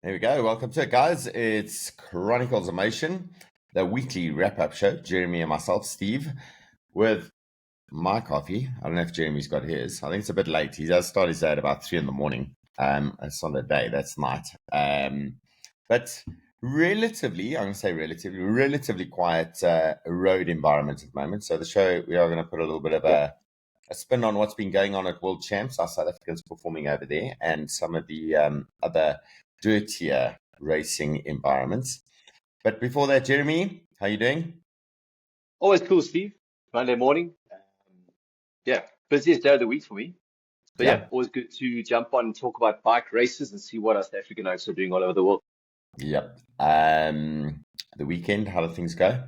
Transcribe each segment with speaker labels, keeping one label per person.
Speaker 1: There we go. Welcome to it, guys. It's Chronicles of Motion, the weekly wrap-up show. Jeremy and myself, Steve, with my coffee. I don't know if Jeremy's got his. I think it's a bit late. He does start his day at about 3 in the morning. It's on the day. That's night. But relatively, I'm going to say relatively quiet road environment at the moment. So the show, we are going to put a little bit of a spin on what's been going on at World Champs, our South Africans performing over there, and some of the other dirtier racing environments. But before that, Jeremy, how you doing?
Speaker 2: Always cool, Steve. Monday morning. Busiest day of the week for me. So always good to jump on and talk about bike races and see what our South African oaks are doing all over the world.
Speaker 1: Yep. The weekend, how did things go?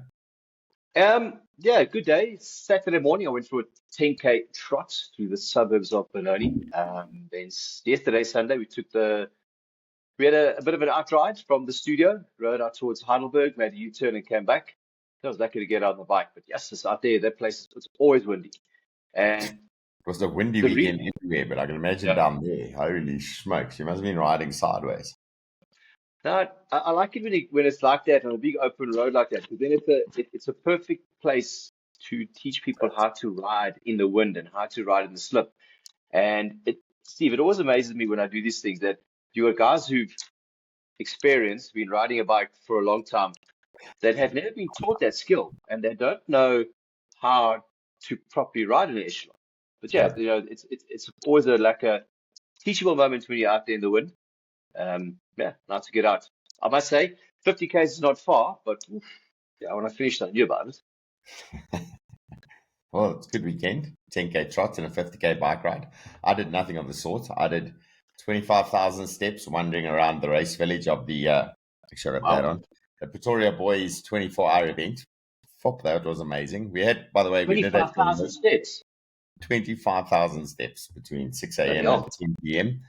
Speaker 2: Good day. Saturday morning, I went for a 10K trot through the suburbs of Benoni. Then yesterday, Sunday, we had a bit of an outride from the studio, rode out towards Heidelberg, made a U-turn and came back. I was lucky to get out on the bike, but yes, it's out there. That place, it's always windy. And
Speaker 1: it was a windy weekend everywhere, but I can imagine down there, holy smokes, you must have been riding sideways.
Speaker 2: No, I like it when it's like that on a big open road like that, because then it's a perfect place to teach people how to ride in the wind and how to ride in the slip. And Steve, it always amazes me when I do these things that you are guys who've been riding a bike for a long time that have never been taught that skill and they don't know how to properly ride an echelon. But it's always a teachable moment when you're out there in the wind. Nice to get out. I must say, 50K is not far, but when I finished, I knew about it.
Speaker 1: Well, it's a good weekend. 10K trot and a 50K bike ride. I did nothing of the sort. I did 25,000 steps wandering around the race village of the, actually I got that on, the Pretoria Boys 24-hour event. That was amazing. We had, by the way,
Speaker 2: 25,000 steps.
Speaker 1: 25,000 steps between 6 a.m. and 10 p.m.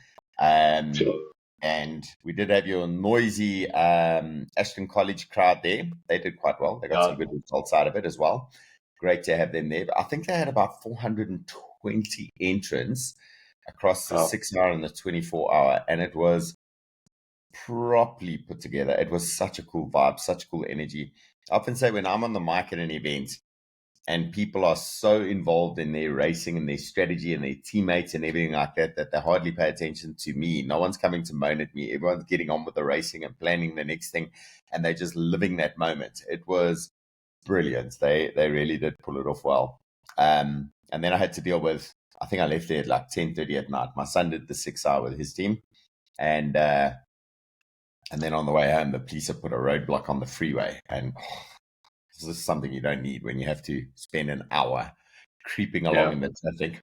Speaker 1: And we did have your noisy Ashton College crowd there. They did quite well. They got some good results out of it as well. Great to have them there. But I think they had about 420 entrants across the 6-hour and the 24-hour. And it was properly put together. It was such a cool vibe, such cool energy. I often say when I'm on the mic at an event and people are so involved in their racing and their strategy and their teammates and everything like that, that they hardly pay attention to me. No one's coming to moan at me. Everyone's getting on with the racing and planning the next thing. And they're just living that moment. It was brilliant. They really did pull it off well. And then I had to deal with, I think I left there at like 10:30 at night. My son did the 6-hour with his team. And then on the way home, the police have put a roadblock on the freeway. And this is something you don't need when you have to spend an hour creeping along in the traffic.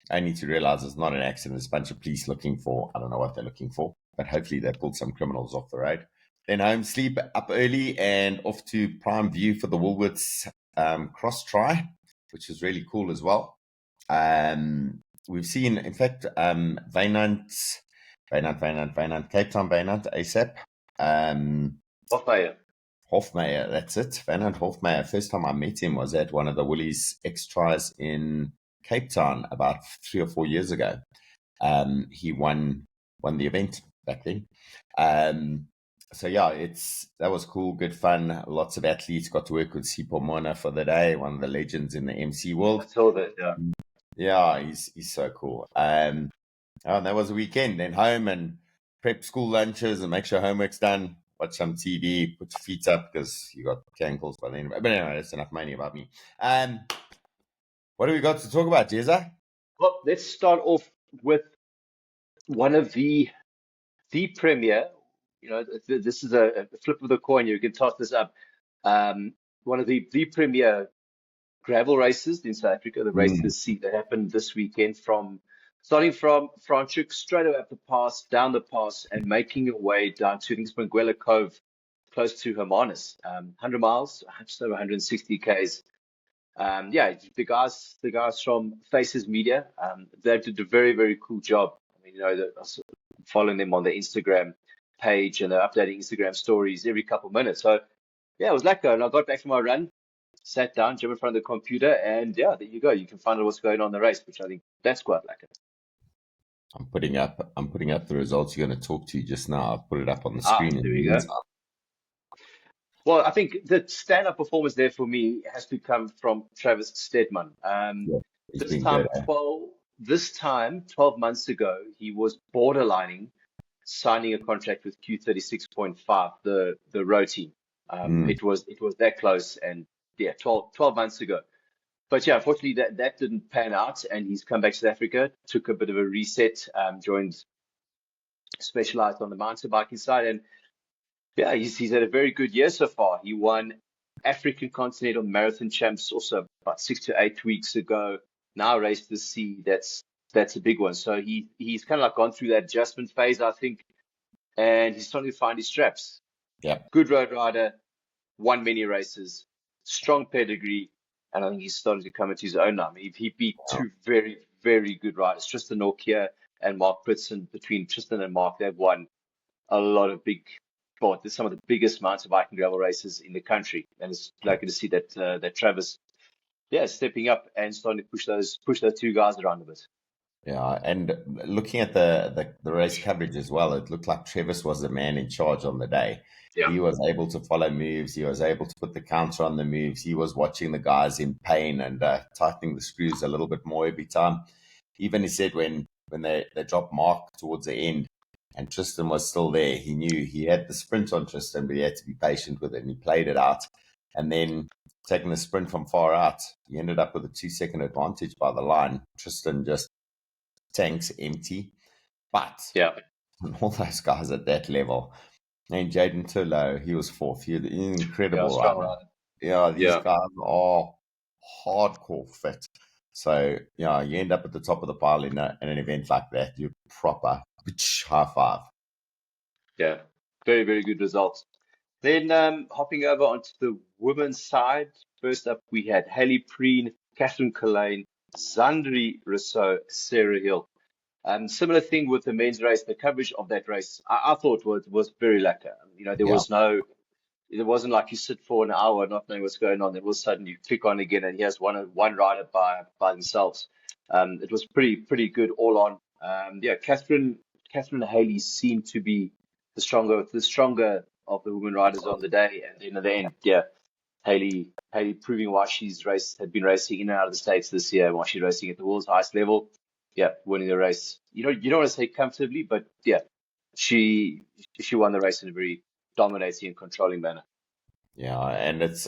Speaker 1: I need to realize it's not an accident. There's a bunch of police looking for, I don't know what they're looking for, but hopefully they pulled some criminals off the road. Then home, sleep, up early, and off to Prime View for the Woolworths cross try, which is really cool as well. We've seen, in fact, Cape Town Wynand, ASAP. Hofmeyer, that's it. Wynand Hofmeyer. First time I met him was at one of the Willie's X-Tries in Cape Town about 3 or 4 years ago. He won the event back then. That was cool, good fun. Lots of athletes got to work with Sipho Mona for the day, one of the legends in the MC world.
Speaker 2: I saw that,
Speaker 1: Yeah, he's so cool. And that was a weekend. Then home and prep school lunches and make sure homework's done. Watch some TV, put your feet up because you got ankles by then. But anyway, that's enough money about me. What do we got to talk about, Jeza?
Speaker 2: Well, let's start off with one of the premier. This is a flip of the coin. You can toss this up. One of the premier gravel races in South Africa, the race to the sea that happened this weekend, starting from Franschhoek, straight away up the pass, down the pass, and making your way down to Mngwela Cove, close to Hermanus. 100 miles, just over 160 Ks. The guys from Faces Media, they did a very, very cool job. I mean, following them on their Instagram page, and they're updating Instagram stories every couple of minutes. So, it was lekker. And I got back from my run, sat down, jumped in front of the computer, and there you go. You can find out what's going on in the race, which I think that's quite lekker.
Speaker 1: I'm putting up the results you're going to talk to just now. I'll put it up on the screen in
Speaker 2: There
Speaker 1: the
Speaker 2: we go.
Speaker 1: meantime.
Speaker 2: Well, I think the stand-up performance there for me has to come from Travis Stedman.
Speaker 1: Yeah, he's
Speaker 2: This
Speaker 1: been good.
Speaker 2: time, 12 months ago, he was borderlining signing a contract with Q36.5, the row team. It was that close, and yeah, 12 months ago. But yeah, unfortunately, that didn't pan out, and he's come back to South Africa, took a bit of a reset, joined Specialized on the mountain biking side, and yeah, he's had a very good year so far. He won African Continental Marathon Champs also about 6 to 8 weeks ago. Now raced the sea. That's a big one. So he's kind of like gone through that adjustment phase, I think, and he's starting to find his straps.
Speaker 1: Yeah.
Speaker 2: Good road rider, won many races, strong pedigree, and I think he's starting to come into his own now. I mean, he beat two very, very good riders, Tristan Norkia and Mark Pritson. Between Tristan and Mark, they've won a lot of some of the biggest mountain biking gravel races in the country, and it's likely to see that Travis, stepping up and starting to push those two guys around a bit.
Speaker 1: Yeah, and looking at the race coverage as well, it looked like Travis was the man in charge on the day.
Speaker 2: Yeah.
Speaker 1: He was able to follow moves. He was able to put the counter on the moves. He was watching the guys in pain and tightening the screws a little bit more every time. Even he said when they dropped Mark towards the end and Tristan was still there, he knew he had the sprint on Tristan, but he had to be patient with it, and he played it out. And then taking the sprint from far out, he ended up with a 2-second advantage by the line. Tristan just tanks empty, but all those guys at that level, and Jaden Turlow, he was fourth. He was an incredible rider. Yeah, these guys are hardcore fit. So yeah, you end up at the top of the pile in an event like that. You proper high five.
Speaker 2: Yeah, very, very good results. Then hopping over onto the women's side, first up we had Hayley Preen, Catherine Collane, Zandri Rousseau, Sarah Hill. Similar thing with the men's race. The coverage of that race, I thought was very lacquer. You know, it wasn't like you sit for an hour not knowing what's going on. Then all of a sudden you click on again and here's one rider by themselves. It was pretty good all on. Catherine and Hayley seemed to be the stronger of the women riders on the day. And then at the end, Hayley proving why had been racing in and out of the States this year, and why she's racing at the world's highest level. Yeah, winning the race. You don't want to say comfortably, but yeah, she won the race in a very dominating and controlling manner.
Speaker 1: Yeah, and it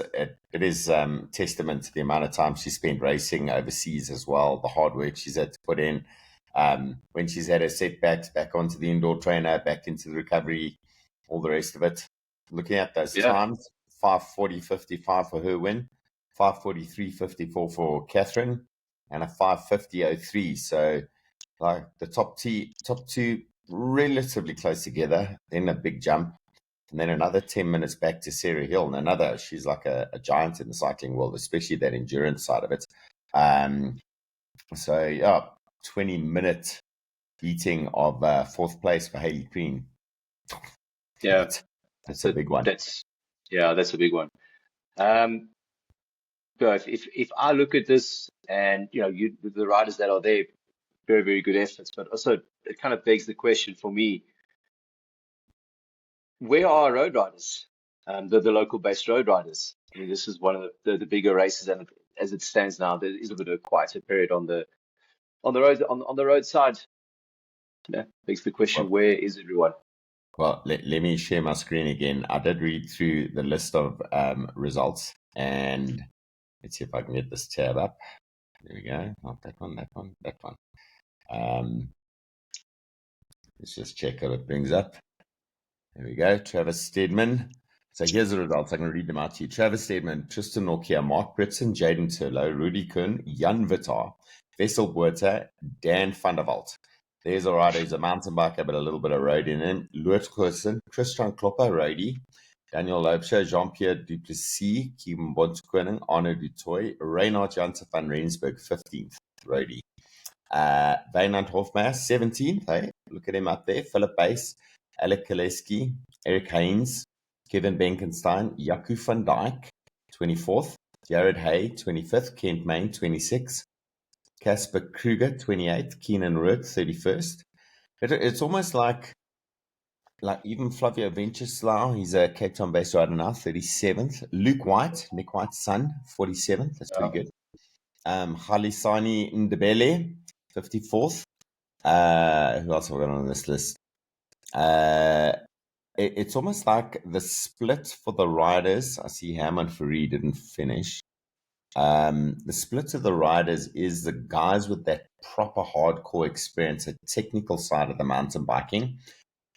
Speaker 1: is testament to the amount of time she spent racing overseas as well, the hard work she's had to put in. When she's had her setbacks, back onto the indoor trainer, back into the recovery, all the rest of it. Looking at those times, 5:40.55 for her win, 5:43.54 for Catherine, and a 5:50.03. So like the top two relatively close together, then a big jump. And then another 10 minutes back to Sarah Hill. And she's like a giant in the cycling world, especially that endurance side of it. 20-minute beating of fourth place for Hayley Preen.
Speaker 2: Yeah,
Speaker 1: that's a big one.
Speaker 2: That's a big one. But if I look at this and, the riders that are there, very, very good efforts, but also it kind of begs the question for me, where are our road riders? The local based road riders. I mean, this is one of the bigger races, and as it stands now, there is a bit of a quieter period on the road side. Yeah, begs the question, where is everyone?
Speaker 1: Well, let me share my screen again. I did read through the list of results, and let's see if I can get this tab up. There we go. Not that one, that one, that one. Let's just check how it brings up. There we go. Travis Stedman. So here's the results. I'm going to read them out to you. Travis Stedman, Tristan Norkia, Mark Britson, Jaden Turlow, Rudy Kuhn, Jan Vittar, Wessel Buerta, Dan van der Walt. There's a rider who's a mountain biker, but a little bit of road in him. Loert Goosen, Christian Klopper, roadie. Daniel Loubser, Jean-Pierre Duplessis, Kim Bonskoning, Arno Du Toit, Reinhard Janssen van Rensburg, 15th, roadie. Wynand Hofmeyer, 17th. Hey, look at him up there. Philip Bass, Alec Kaleski, Eric Haynes, Kevin Benkenstein, Jaco van Dijk, 24th. Jared Hay, 25th. Kent Main, 26th. Casper Kruger, 28th. Keenan Rook, 31st. It's almost like even Flavio Venceslao, he's a Cape Town based rider now, 37th. Luke White, Nick White's son, 47th. That's pretty good. Khalisani Ndebele, 54th. Who else have we got on this list? It's almost like the split for the riders. I see Herman Farid didn't finish. The split of the riders is the guys with that proper hardcore experience, a technical side of the mountain biking,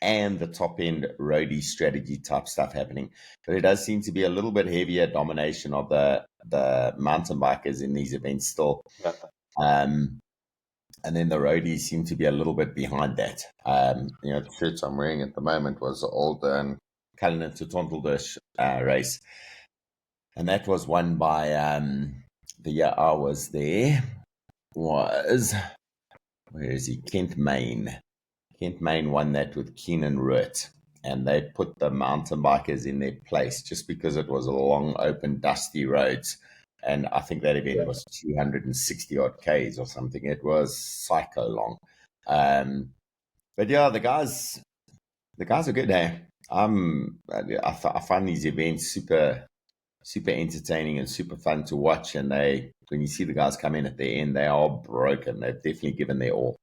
Speaker 1: and the top end roadie strategy type stuff happening. But it does seem to be a little bit heavier domination of the mountain bikers in these events still. And then the roadies seem to be a little bit behind that. The shirts I'm wearing at the moment was the old Cullinan to Tonteldush race. And that was won by the year I was there was, where is he? Kent Main. Kent Main won that with Keenan Rutt. And they put the mountain bikers in their place just because it was a long, open, dusty roads. And I think that event was 260 odd Ks or something. It was psycho long. But yeah, the guys are good, hey? I find these events super entertaining and super fun to watch. And when you see the guys come in at the end, they are broken. They've definitely given their all.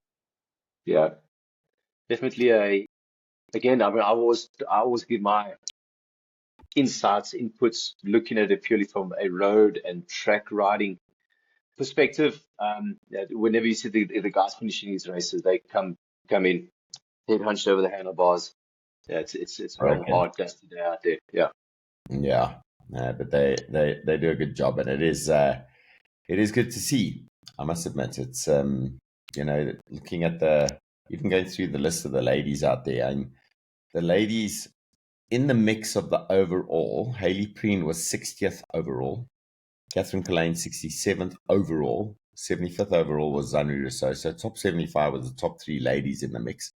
Speaker 2: Yeah, definitely. Again, I mean, I always give my insights, inputs, looking at it purely from a road and track riding perspective. Whenever you see the guys finishing these races, they come in head hunched over the handlebars. Yeah, it's a long, hard, dusty day out there. Yeah.
Speaker 1: But they do a good job, and it is good to see. I must admit, it's looking at even going through the list of the ladies out there, and the ladies in the mix of the overall, Hayley Preen was 60th overall, Catherine Collane 67th overall, 75th overall was Zanri Rousseau. So top 75 was the top three ladies in the mix.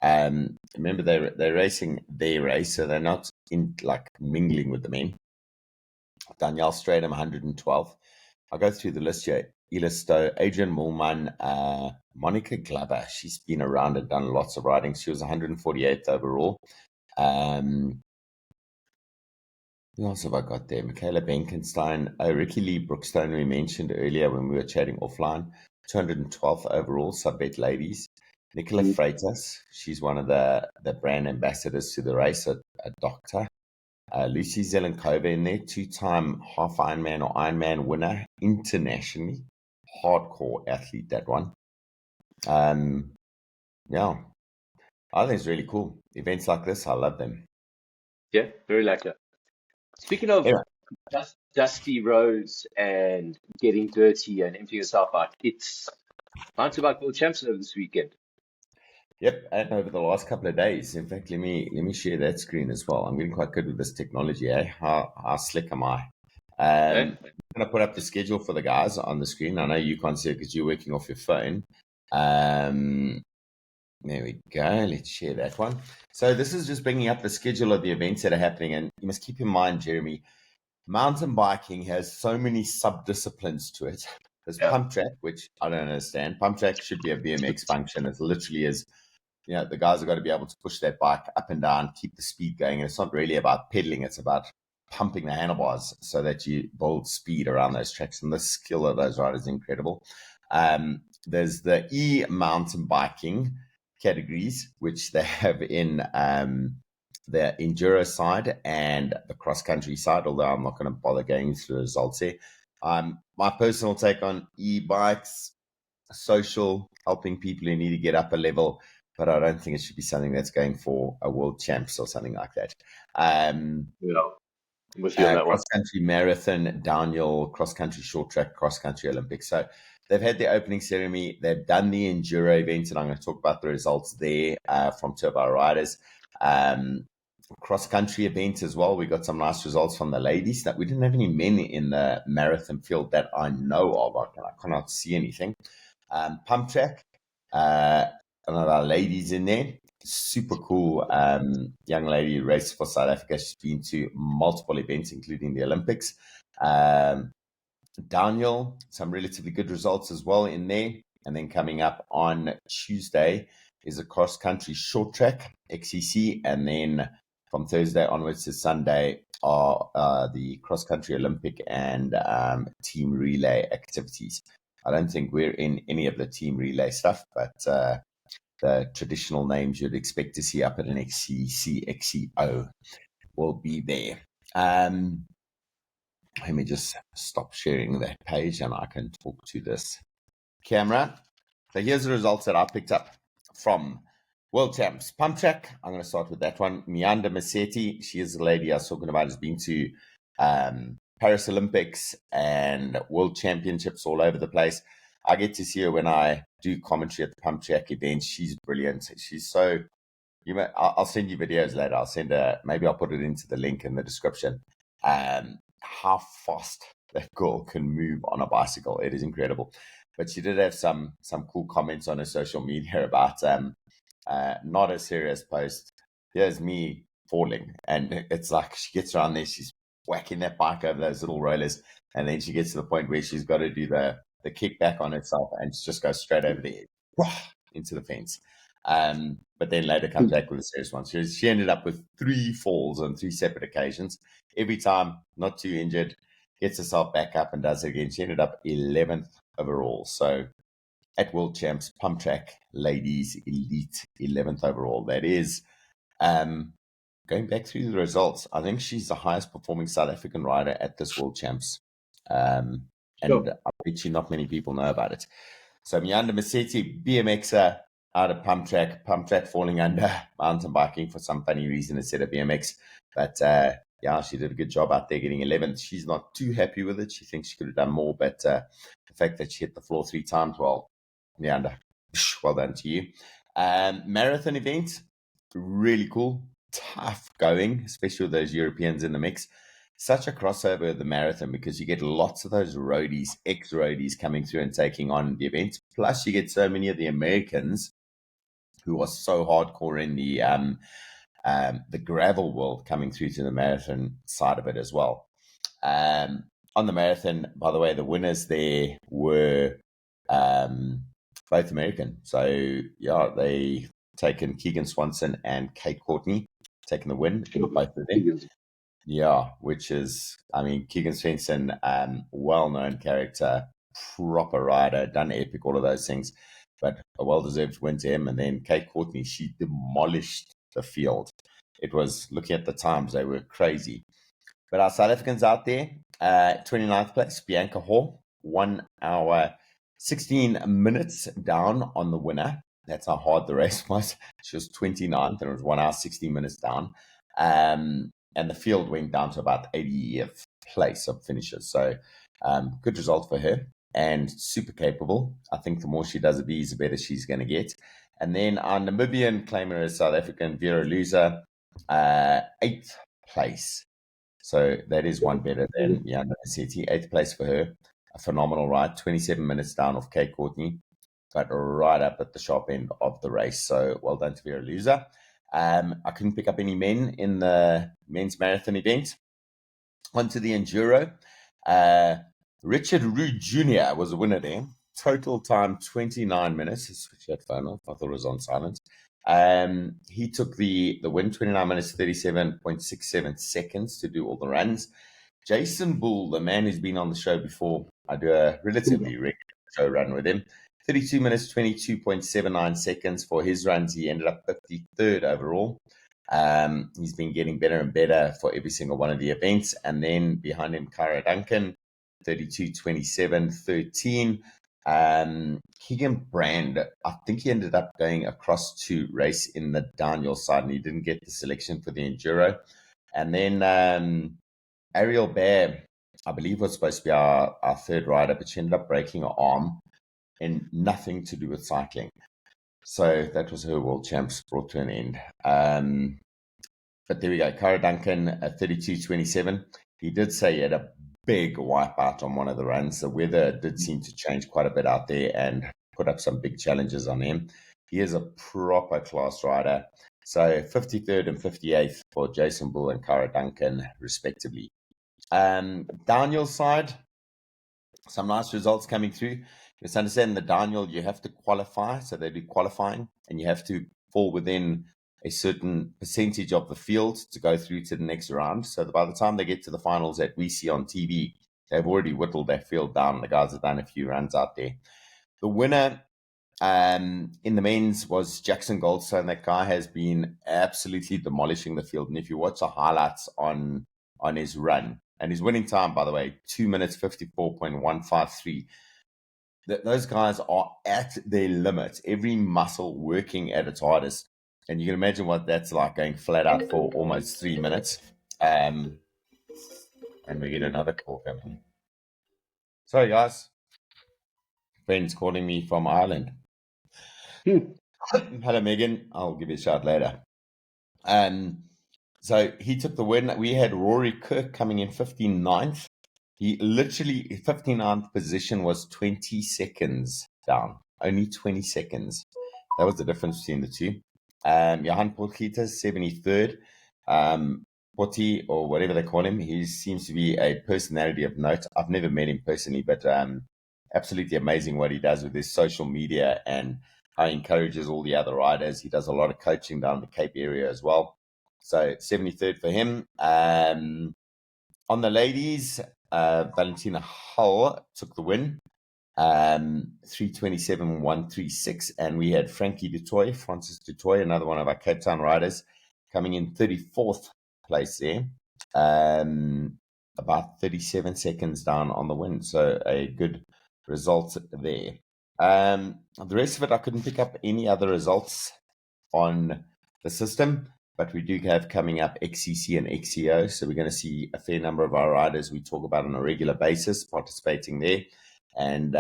Speaker 1: Remember, they're racing their race, so they're not in mingling with the men. Danielle Stradham, 112th. I'll go through the list here. Ela Stowe, Adrian Moolman, Monica Glover. She's been around and done lots of riding. She was 148th overall. Who else have I got there? Michaela Benkenstein, Ricky Lee Brookstone, we mentioned earlier when we were chatting offline, 212th overall, sub-bet ladies. Nicola Freitas, she's one of the brand ambassadors to the race, a doctor. Lucy Zelenkova in there, two-time half Ironman or Ironman winner internationally. Hardcore athlete, that one. Yeah, I think it's really cool. Events like this, I love them.
Speaker 2: Yeah, very like that. Speaking of dusty roads and getting dirty and emptying yourself out, it's Mountainbike World Champs over this weekend.
Speaker 1: Yep, and over the last couple of days. In fact, let me share that screen as well. I'm getting quite good with this technology, eh? How slick am I? I'm going to put up the schedule for the guys on the screen. I know you can't see it because you're working off your phone. There we go. Let's share that one. So this is just bringing up the schedule of the events that are happening. And you must keep in mind, Jeremy, mountain biking has so many sub-disciplines to it. There's PumpTrack, which I don't understand. PumpTrack should be a BMX function. It literally is, the guys have got to be able to push that bike up and down, keep the speed going. And it's not really about pedaling. It's about pumping the handlebars so that you build speed around those tracks. And the skill of those riders is incredible. There's the e-mountain biking categories, which they have in the enduro side and the cross-country side, although I'm not going to bother going through the results here. My personal take on e-bikes, social, helping people who need to get up a level, but I don't think it should be something that's going for a world champs or something like that. Cross-country marathon, downhill, cross-country short track, cross-country Olympics. So they've had their opening ceremony. They've done the enduro event, and I'm going to talk about the results there from two of our riders. Cross-country event as well. We got some nice results from the ladies. That we didn't have any men in the marathon field that I know of. I cannot see anything. PumpTrack, one of our ladies in there. Super cool young lady who raced for South Africa. She's been to multiple events, including the Olympics. Downhill, some relatively good results as well in there. And then coming up on Tuesday, is a cross-country short track, XCC, and then from Thursday onwards to Sunday are the cross-country Olympic and team relay activities. I don't think we're in any of the team relay stuff, but the traditional names you'd expect to see up at an XCC, XCO will be there. Let me just stop sharing that page and I can talk to this camera. So here's the results that I picked up from World Champs. PumpTrack, I'm going to start with that one. Miranda Maseti, she is the lady I was talking about, has been to Paris Olympics and World Championships all over the place. I get to see her when I do commentary at the PumpTrack events. She's brilliant. She's so, I'll send you videos later. I'll send her, maybe I'll put it into the link in the description. How fast that girl can move on a bicycle. It is incredible. But she did have some cool comments on her social media about not a serious post. Here's me falling. And it's like she gets around there, she's whacking that bike over those little rollers. And then she gets to the point where she's got to do the kick back on herself and she just goes straight over the head into the fence. But then later comes back with a serious one. She ended up with 3 falls on 3 separate occasions. Every time, not too injured, gets herself back up and does it again. She ended up 11th overall. So at World Champs, PumpTrack ladies elite 11th overall. That is, going back through the results, I think she's the highest performing South African rider at this World Champs. And sure. I bet you not many people know about it. So Miranda Maseti, BMXer out of PumpTrack falling under mountain biking for some funny reason instead of BMX. But yeah, she did a good job out there getting 11th. She's not too happy with it. She thinks she could have done more, but the fact that she hit the floor 3 times, well, Miranda, well done to you. Marathon event, really cool, tough going, especially with those Europeans in the mix. Such a crossover of the marathon because you get lots of those roadies, ex-roadies coming through and taking on the event. Plus, you get so many of the Americans who are so hardcore in the gravel world coming through to the marathon side of it as well. On the marathon, by the way, the winners there were both American. So, yeah, they taken Keegan Swanson and Kate Courtney, taking the win in both of them. Yeah, which is, I mean, Keegan Swanson, well-known character, proper rider, done epic, all of those things. But a well-deserved win to him. And then Kate Courtney, she demolished the field. It was, looking at the times, they were crazy. But our South Africans out there, 29th place, Bianca Haw, 1 hour, 16 minutes down on the winner. That's how hard the race was. She was 29th, and it was 1 hour, 16 minutes down. And the field went down to about 80th place of finishers. So good result for her and super capable. I think the more she does it, the better she's going to get. And then our Namibian claimer is South African Vera Looser, 8th place. So that is one better than Miranda Maseti. 8th place for her. A phenomenal ride, 27 minutes down off Kate Courtney, but right up at the sharp end of the race. So well done to Vera Looser. I couldn't pick up any men in the men's marathon event. On to the Enduro. Richard Roux Jr. was a winner there. Total time 29 minutes. Let's switch that phone off. I thought it was on silent. He took the win, 29 minutes, 37.67 seconds to do all the runs. Jason Boulle, the man who's been on the show before, I do a relatively regular show run with him. 32 minutes, 22.79 seconds for his runs. He ended up 53rd overall. He's been getting better and better for every single one of the events. And then behind him, Keira Duncan, 32.27.13. Keegan Brand, I think he ended up going across to race in the downhill side, and he didn't get the selection for the Enduro. And then Ariel Bear, I believe, was supposed to be our third rider, but she ended up breaking her arm. And nothing to do with cycling. So that was her World Champs brought to an end. But there we go. Keira Duncan at 32.27. He did say he had a big wipeout on one of the runs. The weather did seem to change quite a bit out there and put up some big challenges on him. He is a proper class rider. So 53rd and 58th for Jason Boulle and Keira Duncan, respectively. Downhill side, some nice results coming through. Just understand the downhill, you have to qualify. So they do qualifying, and you have to fall within a certain percentage of the field to go through to the next round. So by the time they get to the finals that we see on TV, they've already whittled that field down. The guys have done a few runs out there. The winner in the men's was Jackson Goldstone. That guy has been absolutely demolishing the field. And if you watch the highlights on his run, and his winning time, by the way, 2 minutes 54.153. Those guys are at their limit, every muscle working at its hardest. And you can imagine what that's like, going flat out for almost 3 minutes. And we get another call coming. Sorry, guys. Friends calling me from Ireland. Hello, Megan. I'll give you a shout later. So he took the win. We had Rory Kirk coming in 59th. He literally, 59th position was 20 seconds down. Only 20 seconds. That was the difference between the two. Johan Potgieter, 73rd. Potty, or whatever they call him, he seems to be a personality of note. I've never met him personally, but absolutely amazing what he does with his social media and how he encourages all the other riders. He does a lot of coaching down the Cape area as well. So 73rd for him. On the ladies, Valentina Hull took the win, 3:27.136, and we had Frankie Du Toit, Francis Du Toit, another one of our Cape Town riders, coming in 34th place there, about 37 seconds down on the win. So a good result there. The rest of it, I couldn't pick up any other results on the system. But we do have coming up XCC and XCO. So we're going to see a fair number of our riders we talk about on a regular basis participating there. And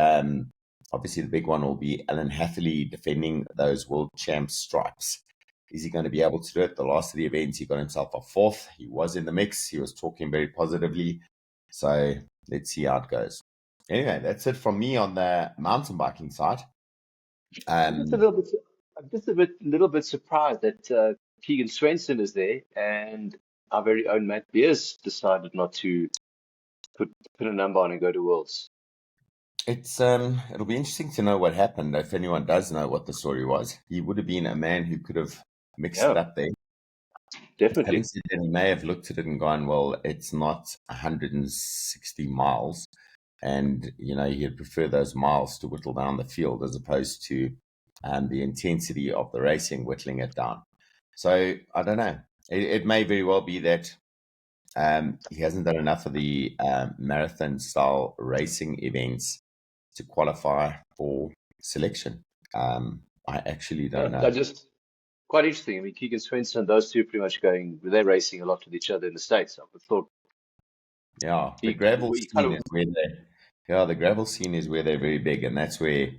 Speaker 1: obviously the big one will be Alan Hatherley defending those world champs stripes. Is he going to be able to do it? The last of the events, he got himself a 4th. He was in the mix. He was talking very positively. So let's see how it goes. Anyway, that's it from me on the mountain biking side.
Speaker 2: I'm just a little bit surprised that Keegan Swenson is there, and our very own Matt Beers decided not to put a number on and go to Worlds.
Speaker 1: It'll be interesting to know what happened. If anyone does know what the story was, he would have been a man who could have mixed it up there.
Speaker 2: Definitely.
Speaker 1: Having said that, he may have looked at it and gone, well, it's not 160 miles. And, he'd prefer those miles to whittle down the field as opposed to the intensity of the racing, whittling it down. So I don't know. It may very well be that he hasn't done enough of the marathon-style racing events to qualify for selection. I actually don't know.
Speaker 2: Just quite interesting. I mean, Keegan Swenson and those two are pretty much they're racing a lot with each other in the States. I thought.
Speaker 1: Yeah, the gravel scene is where the gravel scene is where they're very big, and that's where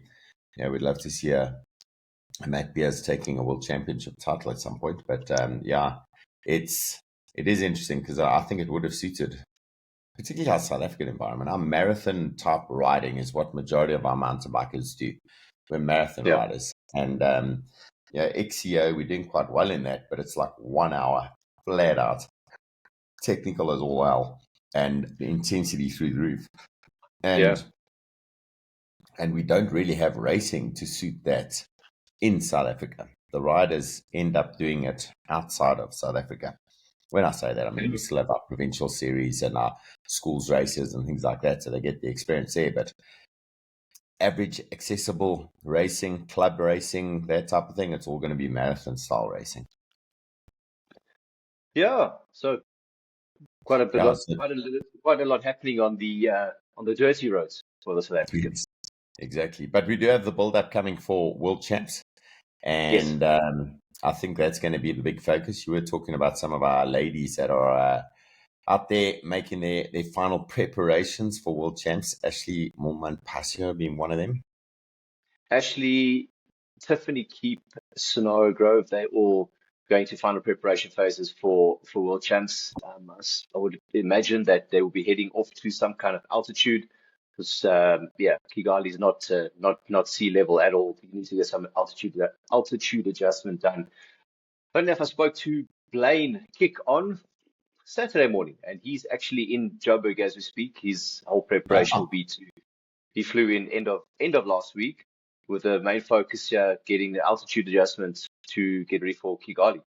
Speaker 1: we'd love to see a Matt Beers taking a world championship title at some point. But it is interesting because I think it would have suited, particularly our South African environment. Our marathon type riding is what majority of our mountain bikers do. We're marathon riders, and XCO, we're doing quite well in that, but it's like 1 hour flat out, technical as all hell, and the intensity through the roof. And we don't really have racing to suit that in South Africa. The riders end up doing it outside of South Africa. When I say that, I mean we still have our provincial series and our schools races and things like that, so they get the experience there. But average accessible racing, club racing, that type of thing, it's all going to be marathon style racing.
Speaker 2: Yeah, so quite a lot happening on the dirty roads for the South Africans.
Speaker 1: Yes, exactly. But we do have the build-up coming for World Champs, and I think that's going to be the big focus. You were talking about some of our ladies that are out there making their final preparations for World Champs. Ashleigh, Moolman-Pasio being one of them.
Speaker 2: Ashleigh, Tiffany, Keep, Sonora Grove, they're all going to final preparation phases for World Champs. I would imagine that they will be heading off to some kind of altitude because, Kigali is not sea level at all. You need to get some altitude adjustment done. Funny enough, I spoke to Blaine Kieck on Saturday morning, and he's actually in Joburg as we speak. His whole preparation will be to He flew in end of last week with the main focus here getting the altitude adjustments to get ready for Kigali.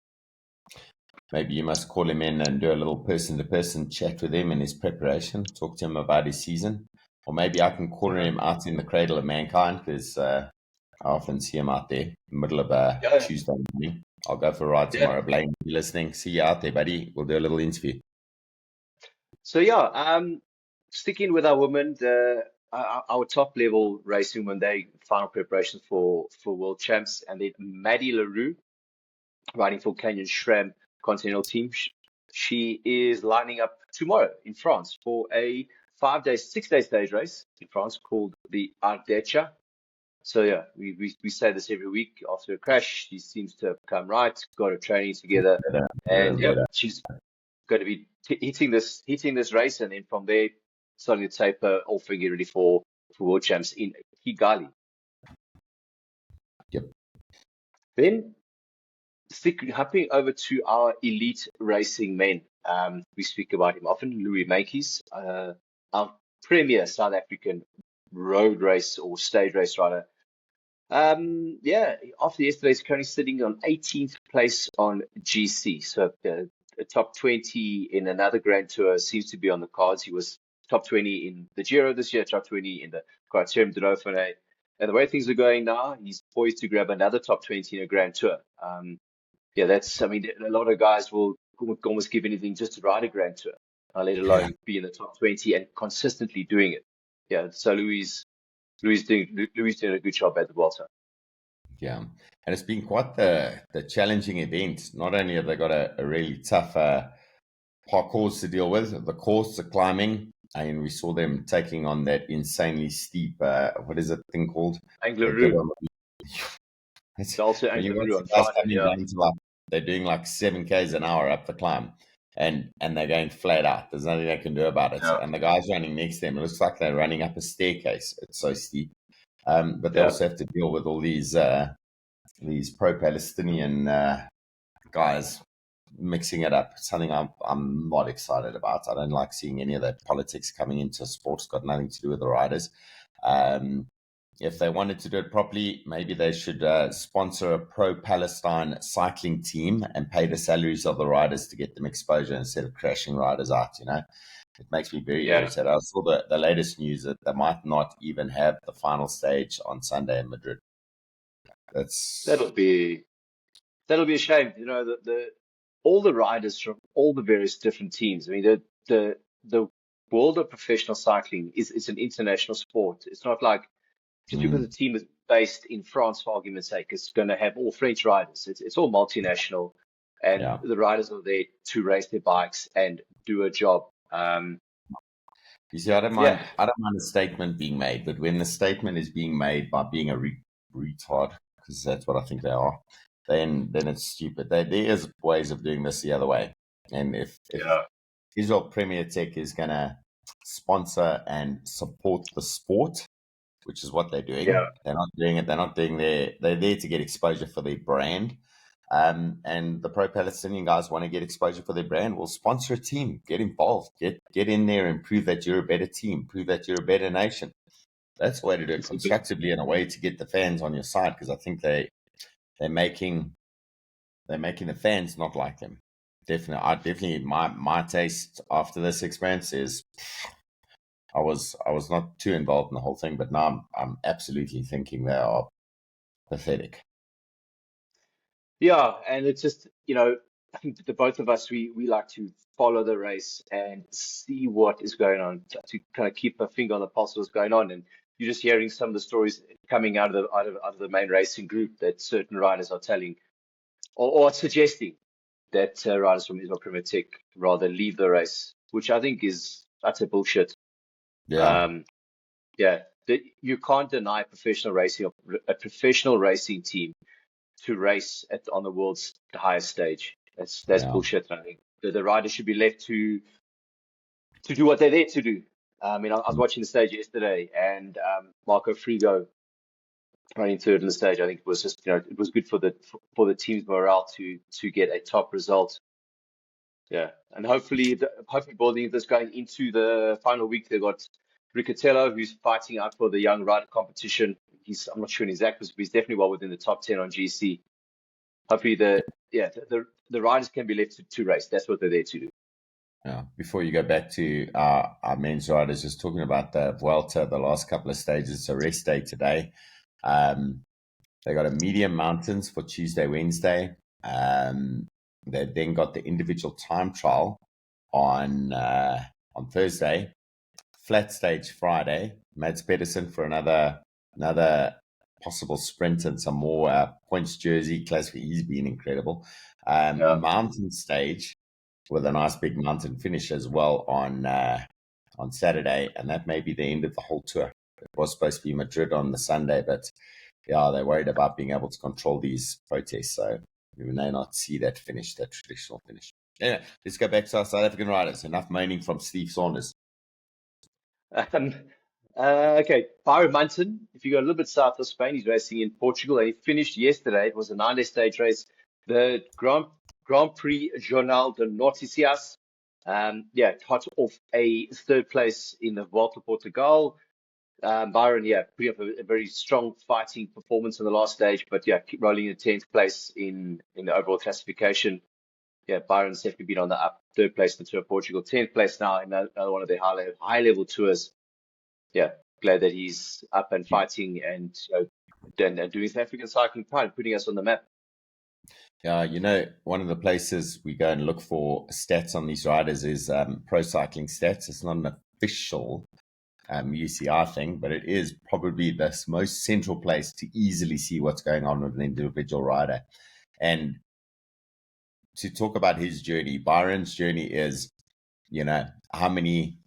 Speaker 1: Maybe you must call him in and do a little person-to-person chat with him in his preparation, talk to him about his season. Or maybe I can corner him out in the cradle of mankind, because I often see him out there in the middle of Tuesday morning. I'll go for a ride tomorrow. Blaine, if you're listening, see you out there, buddy. We'll do a little interview.
Speaker 2: So sticking with our women, our top level racing when they final preparations for world champs, and then Maddie Leroux riding for Canyon SRAM Continental team. She is lining up tomorrow in France for a 6-day stage race in France called the Ardèche. So yeah, we say this every week. After a crash, she seems to have come right, got her training together, and she's going to be hitting this race, and then from there starting to taper off and get ready for world champs in Kigali.
Speaker 1: Yep.
Speaker 2: Then hopping over to our elite racing men. We speak about him often, Louis Meintjies, our premier South African road race or stage race rider. After yesterday, he's currently sitting on 18th place on GC. So a top 20 in another Grand Tour seems to be on the cards. He was top 20 in the Giro this year, top 20 in the Criterium du Dauphiné. And the way things are going now, he's poised to grab another top 20 in a Grand Tour. A lot of guys will almost give anything just to ride a Grand Tour, let alone be in the top 20 and consistently doing it. Yeah, so Louis doing a good job at the Vuelta.
Speaker 1: Yeah, and it's been quite the challenging event. Not only have they got a really tough parcours to deal with, the course, the climbing, and we saw them taking on that insanely steep, what is it thing called?
Speaker 2: Roux. It's also Roux on Friday,
Speaker 1: they're doing like 7 k's an hour up the climb, and they're going flat out. There's nothing they can do about it. And the guys running next to them, it looks like they're running up a staircase. It's so steep. But they also have to deal with all these pro-Palestinian guys mixing it up. Something I'm not excited about. I don't like seeing any of that politics coming into sport. It's got nothing to do with the riders. If they wanted to do it properly, maybe they should sponsor a pro-Palestine cycling team and pay the salaries of the riders to get them exposure instead of crashing riders out, you know. It makes me very irritated. I saw the latest news that they might not even have the final stage on Sunday in Madrid.
Speaker 2: That'll be a shame. You know, all the riders from all the various different teams. I mean, the world of professional cycling is an international sport. It's not like just because the team is based in France, for argument's sake, it's going to have all French riders. It's all multinational, and the riders are there to race their bikes and do a job.
Speaker 1: You see, I don't mind a statement being made, but when the statement is being made by being a retard, because that's what I think they are, then it's stupid. There is ways of doing this the other way. And if Israel Premier Tech is going to sponsor and support the sport, which is what they're doing, they're not doing it. They're not doing they're there to get exposure for their brand. And the pro-Palestinian guys want to get exposure for their brand. Well, sponsor a team, get involved, get in there and prove that you're a better team, prove that you're a better nation. That's the way to do it constructively in a way to get the fans on your side, because I think they're making the fans not like them. Definitely my taste after this experience is I was not too involved in the whole thing, but now I'm absolutely thinking they are pathetic.
Speaker 2: Yeah, and it's just, you know, I think the both of us we like to follow the race and see what is going on, to kind of keep a finger on the pulse of what's going on. And you're just hearing some of the stories coming out of the main racing group that certain riders are telling or suggesting that riders from Israel Premier Tech rather leave the race, which I think is utter bullshit.
Speaker 1: Yeah.
Speaker 2: You can't deny a professional racing team to race on the world's highest stage. That's bullshit. I think the riders should be left to do what they're there to do. I mean, I was watching the stage yesterday, and Marco Frigo running third on the stage. I think it was just, you know, it was good for the team's morale to get a top result. Yeah, and hopefully building this going into the final week. They got Riccatello, who's fighting out for the young rider competition. I'm not sure in his actors, but he's definitely well within the top 10 on GC. Hopefully the riders can be left to race. That's what they're there to do.
Speaker 1: Yeah. Before you go back to our men's riders, just talking about the Vuelta, the last couple of stages. It's a rest day today. They got a medium mountains for Tuesday, Wednesday. They then got the individual time trial on Thursday. Flat stage Friday. Mads Pedersen for another possible sprint and some more points jersey class. He's been incredible. Mountain stage with a nice big mountain finish as well on Saturday, and that may be the end of the whole tour. It was supposed to be Madrid on the Sunday, but yeah, they're worried about being able to control these protests, so we may not see that finish, that traditional finish. Anyway, let's go back to our South African riders. Enough moaning from Steve Saunders.
Speaker 2: Okay, Byron Munton, if you go a little bit south of Spain, he's racing in Portugal, and he finished yesterday. It was a 9-day stage race, the Grand Prix Jornal de Noticias. Hot off a third place in the Vuelta Portugal. Byron, putting up a very strong fighting performance in the last stage, but keep rolling in 10th place in the overall classification. Byron's definitely been on the up. Third place in the Tour of Portugal, 10th place now in another one of their high level tours. Glad that he's up and fighting and doing South African cycling pride, putting us on the map.
Speaker 1: Yeah, one of the places we go and look for stats on these riders is Pro Cycling Stats. It's not an official UCI thing, but it is probably the most central place to easily see what's going on with an individual rider. And to talk about his journey, Byron's journey is, how many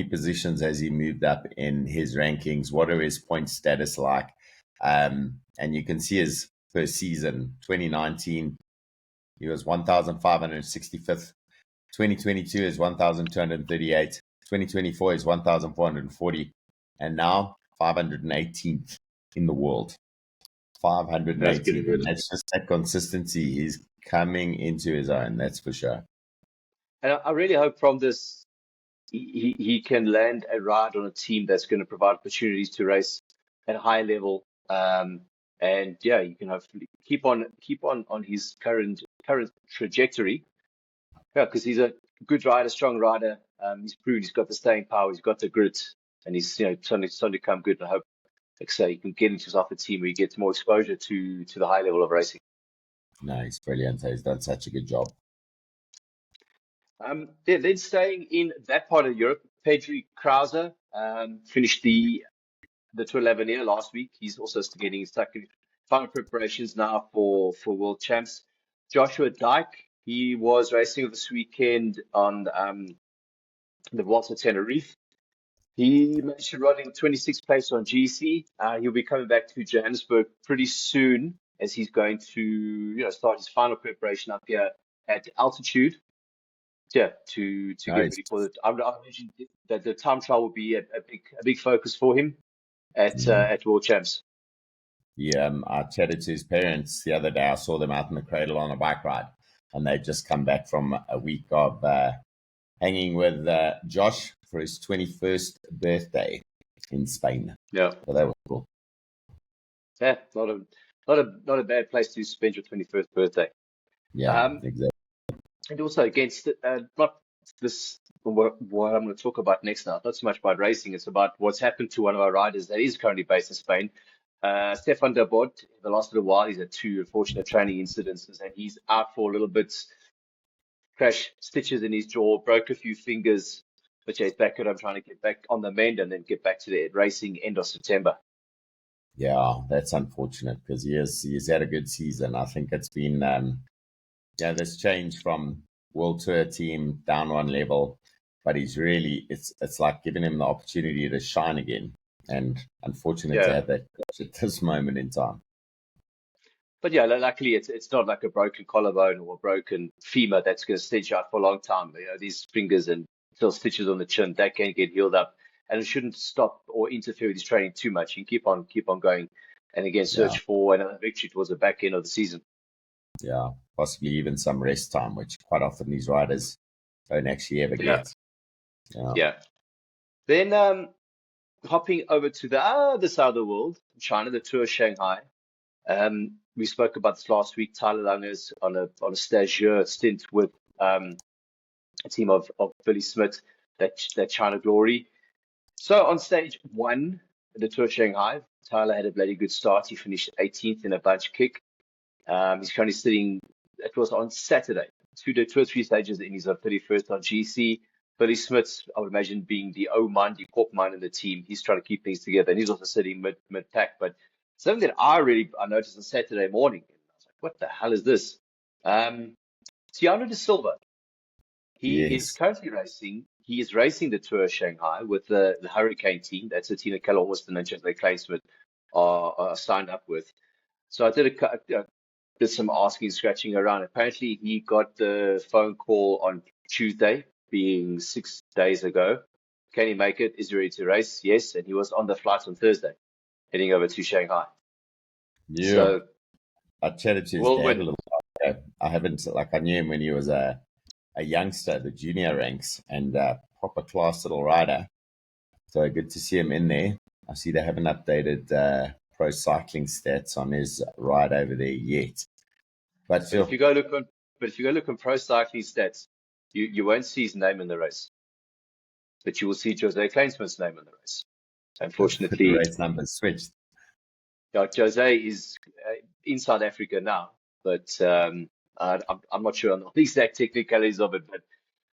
Speaker 1: positions has he moved up in his rankings? What are his point status like? And you can see his first season, 2019, he was 1,565th. 2022 is 1,238. 2024 is 1,440. And now 518th in the world. 518th. That's just that consistency. He's coming into his own, that's for sure.
Speaker 2: And I really hope from this, he can land a ride on a team that's going to provide opportunities to race at a high level. And you can hopefully keep on his current trajectory. Because he's a good rider, strong rider. He's proven he's got the staying power, he's got the grit, and he's starting to become good. And I hope, like I say, he can get into his off the team where he gets more exposure to the high level of racing.
Speaker 1: No, he's brilliant. He's done such a good job.
Speaker 2: Then staying in that part of Europe, Pedri Crause finished the Tour L'Avenir last week. He's also getting stuck in final preparations now for World Champs. Joshua Dyke, he was racing this weekend on the Vuelta Tenerife. He managed to run in 26th place on GC. He'll be coming back to Johannesburg pretty soon as he's going to start his final preparation up here at altitude. To nice. Get ready for it. I mentioned that the time trial will be a big focus for him at World Champs.
Speaker 1: Yeah, I chatted to his parents the other day. I saw them out in the cradle on a bike ride, and they'd just come back from a week of hanging with Josh for his 21st birthday in Spain.
Speaker 2: Yeah,
Speaker 1: so that was cool.
Speaker 2: Yeah, not a bad place to spend your 21st birthday.
Speaker 1: Yeah, exactly.
Speaker 2: And also against not this what I'm going to talk about next now. Not so much about racing; it's about what's happened to one of our riders that is currently based in Spain. Stefan De Bod, the last little while, he's had 2 unfortunate training incidences, and he's out for a little bit. Crash, stitches in his jaw, broke a few fingers, but he's back at home trying to get back on the mend and then get back to the racing end of September.
Speaker 1: Yeah, that's unfortunate because he's had a good season. I think it's been this change from World Tour team down one level, but he's really it's like giving him the opportunity to shine again. And unfortunate to have that at this moment in time.
Speaker 2: But luckily it's not like a broken collarbone or a broken femur that's going to stitch out for a long time. These fingers and little stitches on the chin that can get healed up, and it shouldn't stop or interfere with his training too much. You can keep on going, and again search for another victory towards the back end of the season.
Speaker 1: Yeah, possibly even some rest time, which quite often these riders don't actually ever get.
Speaker 2: Yeah. Then hopping over to the other side of the world, China, the Tour of Shanghai. We spoke about this last week. Tyler Lange is on a stagiaire stint with a team of Willie Smit, that China Glory. So on stage 1, the Tour of Shanghai, Tyler had a bloody good start. He finished 18th in a bunch kick. He's currently sitting, it was on Saturday, two or three stages in. He's on 31st on GC. Willie Smit, I would imagine, being the O-man, the corp man in the team, he's trying to keep things together, and he's also sitting mid-pack. But something that I noticed on Saturday morning, I was like, what the hell is this? Tiago de Silva, he is currently racing. He is racing the Tour of Shanghai with the Hurricane team. That's the team that Callum Orniston and Changhai Kleinsmith are signed up with. So I did some asking, scratching around. Apparently, he got the phone call on Tuesday, being 6 days ago. Can he make it? Is he ready to race? Yes. And he was on the flight on Thursday, heading over to Shanghai.
Speaker 1: Yeah.
Speaker 2: So,
Speaker 1: I chatted to his dad a little bit ago. I knew him when he was a youngster, the junior ranks, and proper class little rider. So good to see him in there. I see they haven't updated pro cycling stats on his ride over there yet. But
Speaker 2: if you go look on pro cycling stats, you won't see his name in the race, but you will see Jose Kleinsmith's name in the race. Unfortunately,
Speaker 1: the race numbers switched.
Speaker 2: Yeah, Jose is in South Africa now, but I'm not sure on the exact technicalities of it. But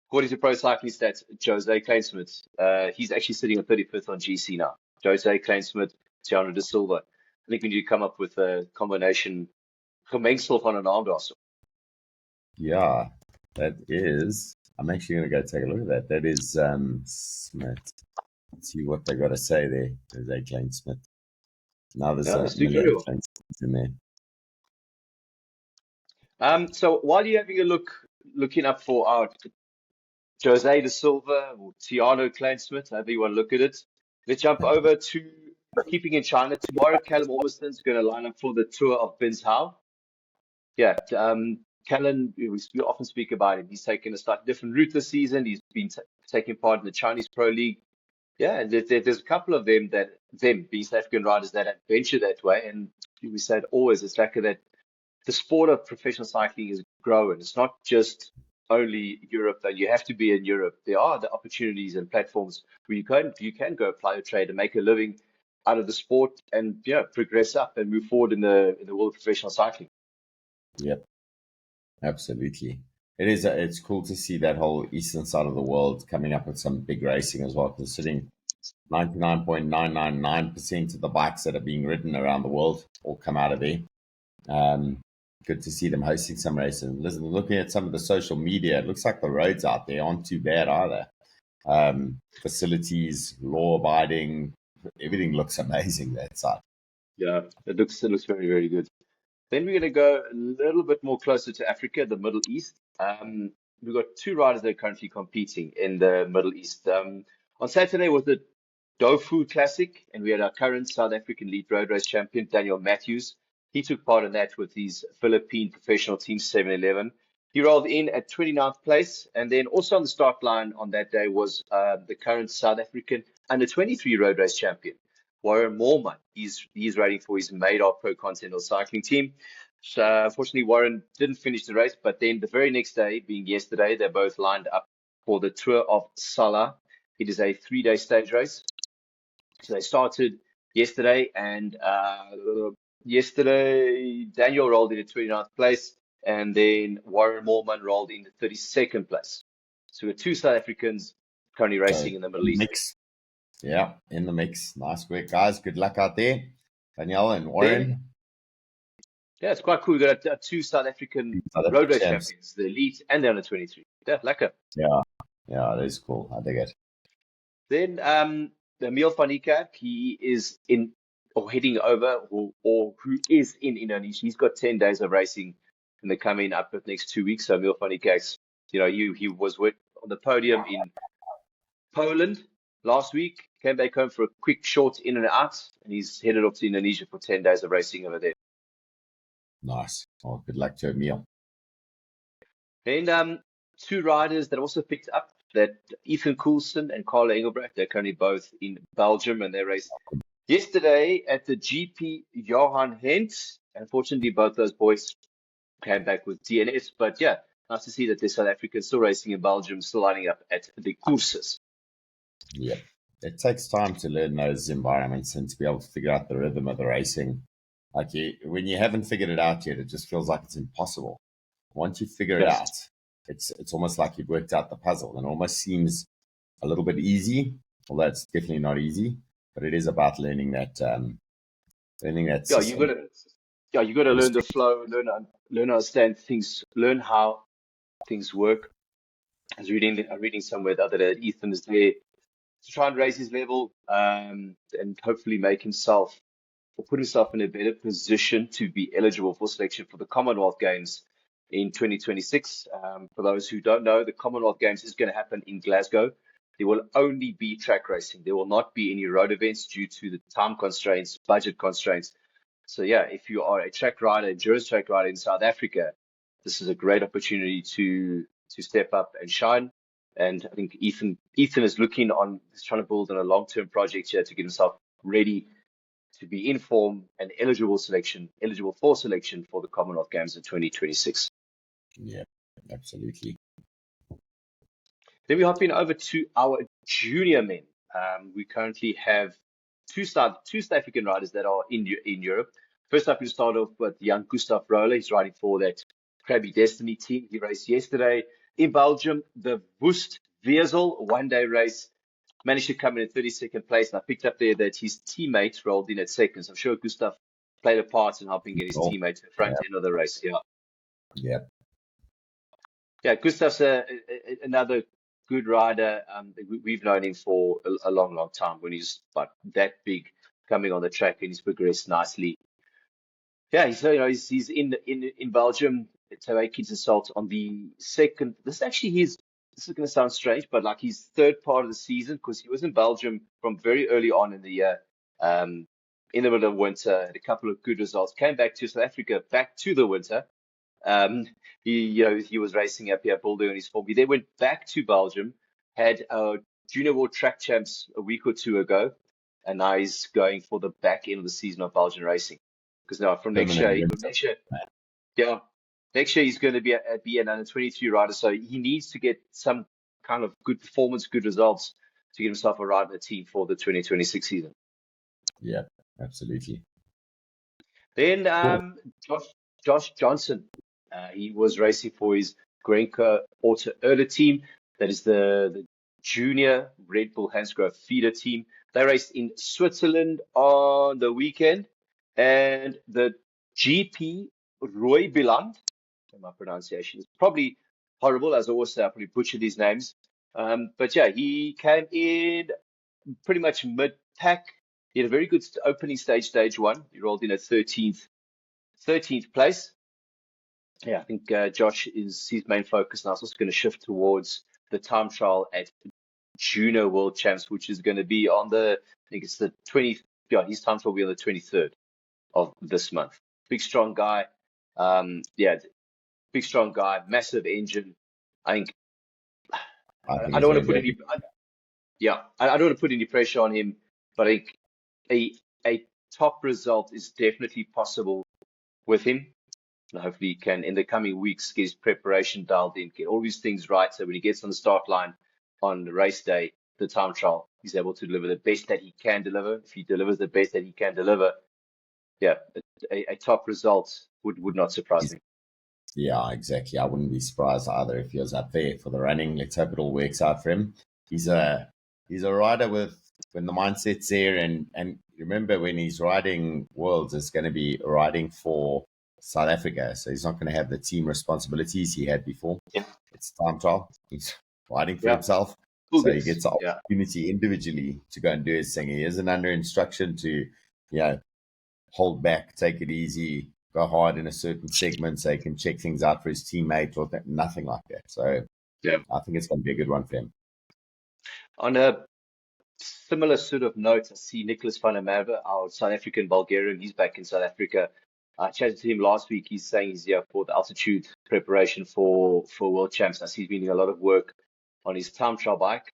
Speaker 2: according to Pro Cycling Stats, Jose Kleinsmith, he's actually sitting on 35th on GC now. Jose Kleinsmith, Tiago de Silva. I think we need to come up with a combination. Gemengsel van 'n naamdaarsel.
Speaker 1: Yeah, that is. I'm actually going to go take a look at that. That is Smith. Let's see what they got to say there. Jose Kleinsmith. Now there's in
Speaker 2: there. So while you're having a looking up for our Jose de Silva or Tiago Kleinsmith, however you want to look at it, let's jump over to keeping in China. Tomorrow, Callum Orniston is going to line up for the Tour of Bin Hao. Yeah, Callum, we often speak about him. He's taken a slightly different route this season. He's been taking part in the Chinese Pro League. Yeah, and there's a couple of them being South African riders that venture that way. And we said always, it's like that the sport of professional cycling is growing. It's not just only Europe, that you have to be in Europe. There are the opportunities and platforms where you can go apply your trade and make a living out of the sport and progress up and move forward in the world of professional cycling.
Speaker 1: Yep, absolutely. It is. It's cool to see that whole eastern side of the world coming up with some big racing as well. Considering 99.999% of the bikes that are being ridden around the world all come out of there. Good to see them hosting some races. Listen, looking at some of the social media, it looks like the roads out there aren't too bad either. Facilities, law-abiding, everything looks amazing that side.
Speaker 2: Yeah, it looks very, very good. Then we're going to go a little bit more closer to Africa, the Middle East. We've got two riders that are currently competing in the Middle East. On Saturday was the Dofu Classic, and we had our current South African lead road race champion, Daniel Matthews. He took part in that with his Philippine professional team, 7-Eleven. He rolled in at 29th place, and then also on the start line on that day was the current South African under-23 road race champion, Warren Moolman. He's riding for his Maydar Pro Continental Cycling team. So unfortunately, Warren didn't finish the race, but then the very next day, being yesterday, they both lined up for the Tour of Salah. It is a 3-day stage race. So they started yesterday, and yesterday Daniel rolled in at 29th place, and then Warren Moolman rolled in at 32nd place. So we have two South Africans currently racing in the Middle East.
Speaker 1: Mix. Yeah, in the mix. Nice work, guys. Good luck out there, Danielle and Warren.
Speaker 2: Yeah, it's quite cool. We've got two South African road race champions, the elite and the under-23. Yeah, lekker.
Speaker 1: Yeah, that is cool. I dig it.
Speaker 2: Then Emile Van Niekerk, he is heading over, or who is in Indonesia. He's got 10 days of racing in the coming up the next 2 weeks. So Emile Van Niekerk, he was on the podium in Poland last week, came back home for a quick short in and out, and he's headed off to Indonesia for 10 days of racing over there.
Speaker 1: Nice. Well, good luck to Emile.
Speaker 2: And two riders that also picked up that Ethan Coulson and Carla Engelbrecht, they're currently both in Belgium, and they raced yesterday at the GP Johan Hent. Unfortunately, both those boys came back with DNS, but yeah, nice to see that there's South Africans still racing in Belgium, still lining up at the courses.
Speaker 1: Yeah, it takes time to learn those environments and to be able to figure out the rhythm of the racing. Like when you haven't figured it out yet, it just feels like it's impossible. Once you figure it out, it's almost like you've worked out the puzzle, and it almost seems a little bit easy, although it's definitely not easy. But it is about learning that.
Speaker 2: You got to learn the flow, learn how to understand things, learn how things work. I was reading somewhere the other day that Ethan is there to try and raise his level, and hopefully make himself or put himself in a better position to be eligible for selection for the Commonwealth Games in 2026. For those who don't know, the Commonwealth Games is going to happen in Glasgow. There will only be track racing. There will not be any road events due to the time constraints, budget constraints. So yeah, if you are a track rider, endurance track rider in South Africa, this is a great opportunity to step up and shine. And I think Ethan is trying to build on a long-term project here to get himself ready to be in form and eligible for selection for the Commonwealth Games in 2026.
Speaker 1: Yeah, absolutely.
Speaker 2: Then we hop in over to our junior men. We currently have two South African riders that are in Europe. First up, we start off with young Gustav Roller. He's riding for that Krabby Destiny team. He raced yesterday in Belgium, the Woest Wezel one-day race. Managed to come in 32nd place, and I picked up there that his teammate rolled in at second. So I'm sure Gustav played a part in helping get his teammate to the front end of the race. Yeah, Gustav's another good rider. We've known him for a long, long time when he's about that big coming on the track, and he's progressed nicely. Yeah, he's in Belgium to make his assault on the second. This is going to sound strange, but like his third part of the season, because he was in Belgium from very early on in the year, in the middle of winter, had a couple of good results, came back to South Africa, back to the winter. He was racing up here, building on his form. He then went back to Belgium, had Junior World Track Champs a week or two ago, and now he's going for the back end of the season of Belgian racing. Because now from next year, he's going to be an under 23 rider, so he needs to get some kind of good performance, good results to get himself a ride in the team for the 2026 season.
Speaker 1: Yeah, absolutely.
Speaker 2: Then Josh Johnson, he was racing for his Grenke Auto Erle team. That is the junior Red Bull Hansgrohe feeder team. They raced in Switzerland on the weekend, and the GP Roy Biland, my pronunciation is probably horrible, as I always say, I probably butchered these names. But yeah, he came in pretty much mid-pack. He had a very good opening stage one. He rolled in at 13th place. Yeah, I think Josh is his main focus now. It's also going to shift towards the time trial at Junior World Champs, which is going to be on I think it's the 20th. Yeah, his time trial will be on the 23rd of this month. Big, strong guy. Big, strong guy, massive engine. I don't want to put any. I don't want to put any pressure on him, but I think a top result is definitely possible with him. And hopefully, he can in the coming weeks get his preparation dialed in, get all these things right, so when he gets on the start line on the race day, the time trial, he's able to deliver the best that he can deliver. If he delivers the best that he can deliver, yeah, a top result would not surprise me.
Speaker 1: Yeah, exactly. I wouldn't be surprised either if he was up there for the running. Let's hope it all works out for him. He's a rider when the mindset's there, and remember when he's riding Worlds, it's going to be riding for South Africa, so he's not going to have the team responsibilities he had before.
Speaker 2: Yeah.
Speaker 1: It's time trial. He's riding for himself, so he gets the opportunity individually to go and do his thing. He isn't under instruction to, hold back, take it easy, go hard in a certain segment so he can check things out for his teammate or nothing like that. So I think it's going to be a good one for him.
Speaker 2: On a similar sort of note, I see Nicholas van der Merwe, our South African Bulgarian. He's back in South Africa. I chatted to him last week. He's saying he's here for the altitude preparation for World Champs. I see he's been doing a lot of work on his time trial bike.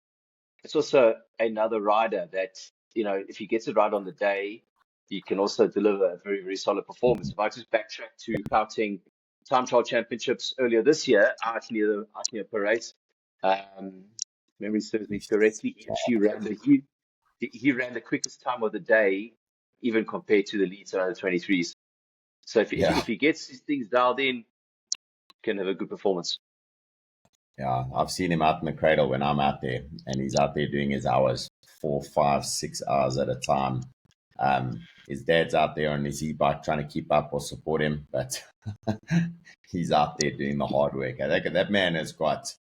Speaker 2: It's also another rider that, if he gets it right on the day, he can also deliver a very, very solid performance. If I just backtrack to Gauteng Time Trial Championships earlier this year, out near Perez, memory serves me correctly, he actually he ran the quickest time of the day, even compared to the leads under 23s. So if he gets his things dialed in, he can have a good performance.
Speaker 1: Yeah, I've seen him out in the cradle when I'm out there, and he's out there doing his hours, 4, 5, 6 hours at a time. His dad's out there on his e-bike trying to keep up or support him, but he's out there doing the hard work. I think that man has got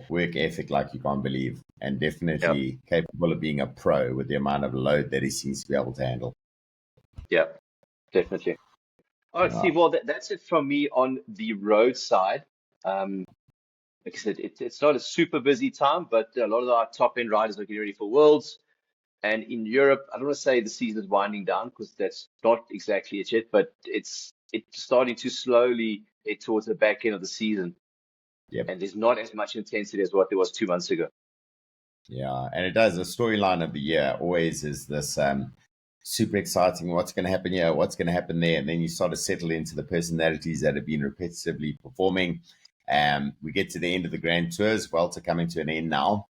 Speaker 1: work ethic like you can't believe, and definitely capable of being a pro with the amount of load that he seems to be able to handle.
Speaker 2: Yeah, definitely. All right, Steve, well, that's it from me on the road side. Like I said, it's not a super busy time, but a lot of our top end riders are getting ready for Worlds. And in Europe, I don't want to say the season is winding down because that's not exactly it yet, but it's starting to slowly head towards the back end of the season.
Speaker 1: Yep.
Speaker 2: And there's not as much intensity as what there was 2 months ago.
Speaker 1: Yeah, and it does. The storyline of the year always is this super exciting. What's going to happen here? What's going to happen there? And then you sort of settle into the personalities that have been repetitively performing. We get to the end of the Grand Tours. Vuelta coming to an end now.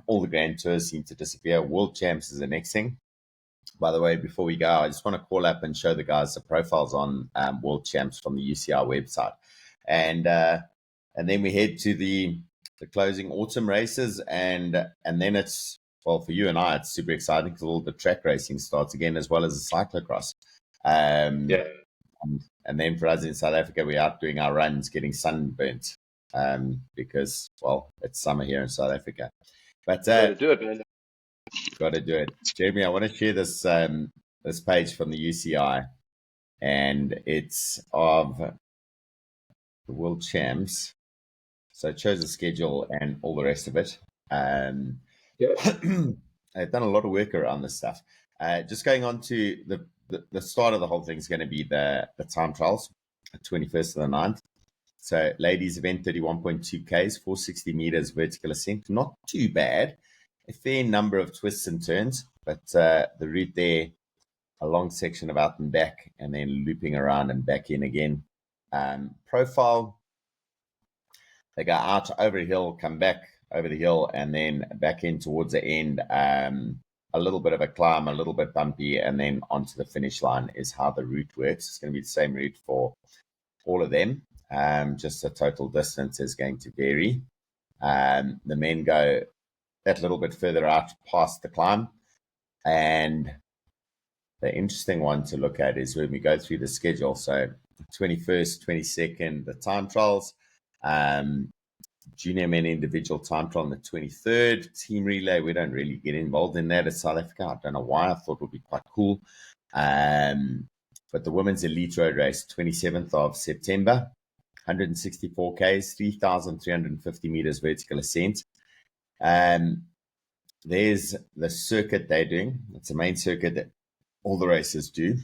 Speaker 1: All the Grand Tours seem to disappear. World Champs is the next thing. By the way, before we go, I just want to call up and show the guys the profiles on World Champs from the UCI website. And then we head to the closing autumn races, and then it's, well, for you and I, it's super exciting because all the track racing starts again, as well as the cyclocross. And then for us in South Africa, we're out doing our runs, getting sunburnt because, well, it's summer here in South Africa. But
Speaker 2: got to do it, man.
Speaker 1: Got to do it. Jeremy, I want to share this this page from the UCI, and it's of the World Champs. So it shows the schedule and all the rest of it. I've done a lot of work around this stuff. Just going on to the start of the whole thing is going to be the time trials, 21st of the 9th. So ladies event, 31.2 Ks, 460 meters vertical ascent. Not too bad. A fair number of twists and turns, but the route there, a long section of out and back, and then looping around and back in again. Profile, they go out over a hill, come back over the hill, and then back in towards the end. A little bit of a climb, a little bit bumpy, and then onto the finish line is how the route works. It's going to be the same route for all of them. Just the total distance is going to vary. The men go that little bit further out past the climb. And the interesting one to look at is when we go through the schedule. So 21st, 22nd, the time trials. Junior men individual time trial on the 23rd. Team relay, we don't really get involved in that at South Africa. I don't know why. I thought it would be quite cool. But the women's elite road race, 27th of September, 164 Ks, 3,350 meters vertical ascent. There's the circuit they're doing. It's the main circuit that all the races do.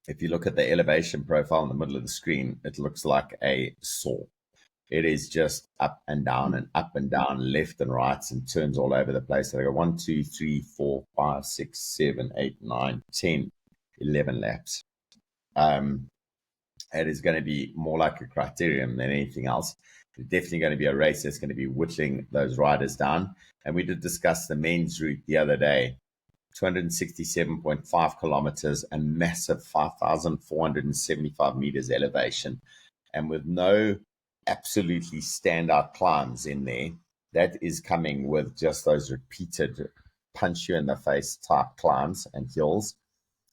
Speaker 1: If you look at the elevation profile in the middle of the screen, it looks like a saw. It is just up and down, left and right, and turns all over the place. So they go 1, 2, 3, 4, 5, 6, 7, 8, 9, 10, 11 laps. It is going to be more like a criterium than anything else. It's definitely going to be a race that's going to be whittling those riders down. And we did discuss the men's route the other day, 267.5 kilometers, a massive 5,475 meters elevation. And with no absolutely standout climbs in there, that is coming with just those repeated punch you in the face type climbs and hills.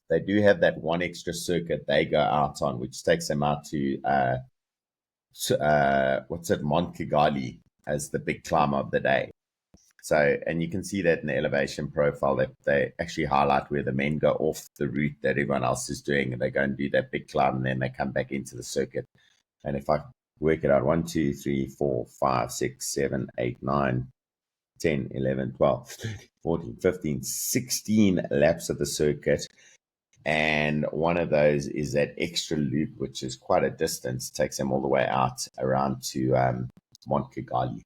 Speaker 1: They do have that one extra circuit they go out on, which takes them out to Mont Kigali as the big climb of the day. So, and you can see that in the elevation profile that they actually highlight where the men go off the route that everyone else is doing, and they go and do that big climb, and then they come back into the circuit. And if I work it out, 1, 2, 3, 4, 5, 6, 7, 8, 9, 10, 11, 12, 13, 14, 15, 16 laps of the circuit. And one of those is that extra loop, which is quite a distance, takes them all the way out around to Montkigali.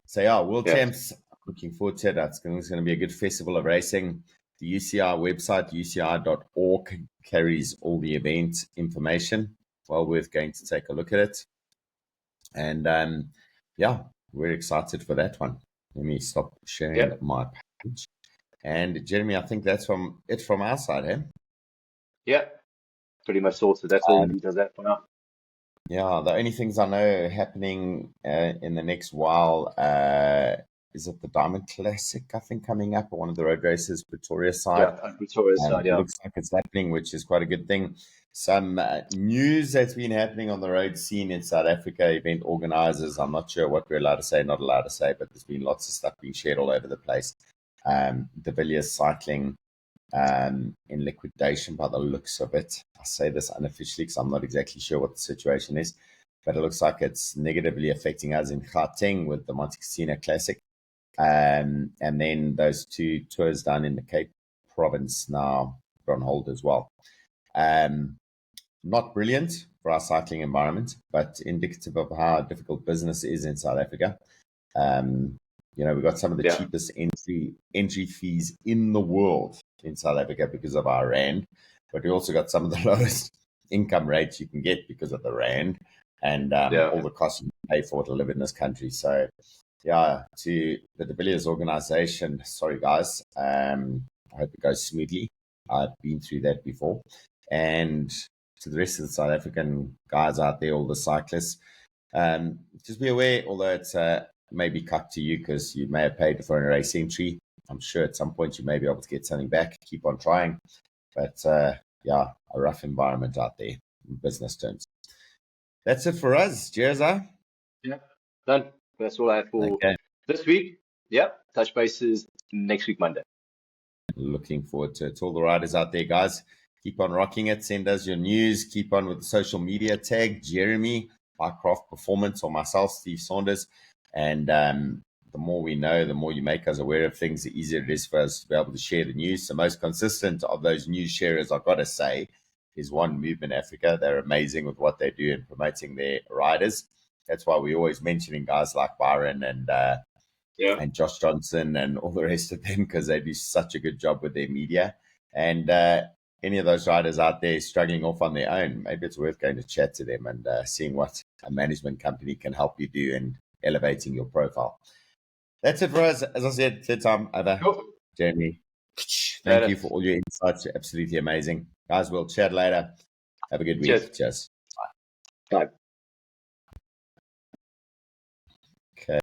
Speaker 1: So yeah, World Champs, looking forward to it. It's going to be a good festival of racing. The UCI website, uci.org, carries all the event information. Well worth going to take a look at it. And yeah, we're excited for that one. Let me stop sharing my page. And Jeremy, I think that's from our side, eh?
Speaker 2: Yeah, pretty much sorted. That's all he does that for now.
Speaker 1: Yeah, the only things I know happening in the next while is it the Diamond Classic, I think, coming up, or one of the road races, Pretoria side.
Speaker 2: Yeah, Pretoria side,
Speaker 1: It looks like it's happening, which is quite a good thing. Some news that's been happening on the road scene in South Africa, event organizers, I'm not sure what we're allowed to say, not allowed to say, but there's been lots of stuff being shared all over the place. De Villiers cycling in liquidation by the looks of it. I say this unofficially because I'm not exactly sure what the situation is, but it looks like it's negatively affecting us in Gauteng with the Monte Cassino Classic. And then those 2 tours down in the Cape Province now on hold as well. Not brilliant for our cycling environment, but indicative of how difficult business is in South Africa. We've got some of the cheapest entry fees in the world in South Africa because of our rand, but we also got some of the lowest income rates you can get because of the rand and all the costs you pay for to live in this country. So, yeah, to the De Villiers organization, sorry guys, I hope it goes smoothly. I've been through that before. And to the rest of the South African guys out there, all the cyclists, just be aware, although it's maybe cut to you because you may have paid for a race entry. I'm sure at some point you may be able to get something back. Keep on trying. But a rough environment out there in business terms. That's it for us. Cheers,
Speaker 2: Yeah, done. That's all I have for this week. Yep. Touch bases next week, Monday.
Speaker 1: Looking forward to it. To all the riders out there, guys, keep on rocking it. Send us your news. Keep on with the social media. Tag Jeremy, Bycroft Performance, or myself, Steve Saunders. And the more we know, the more you make us aware of things, the easier it is for us to be able to share the news. The most consistent of those news sharers, I've got to say, is One Movement Africa. They're amazing with what they do in promoting their riders. That's why we're always mentioning guys like Byron and Josh Johnson and all the rest of them, because they do such a good job with their media. And any of those riders out there struggling off on their own, maybe it's worth going to chat to them and seeing what a management company can help you do in elevating your profile. That's it for us. As I said, third time over. Cool. Jeremy, thank you for all your insights. You're absolutely amazing. Guys, we'll chat later. Have a good week. Cheers. Bye.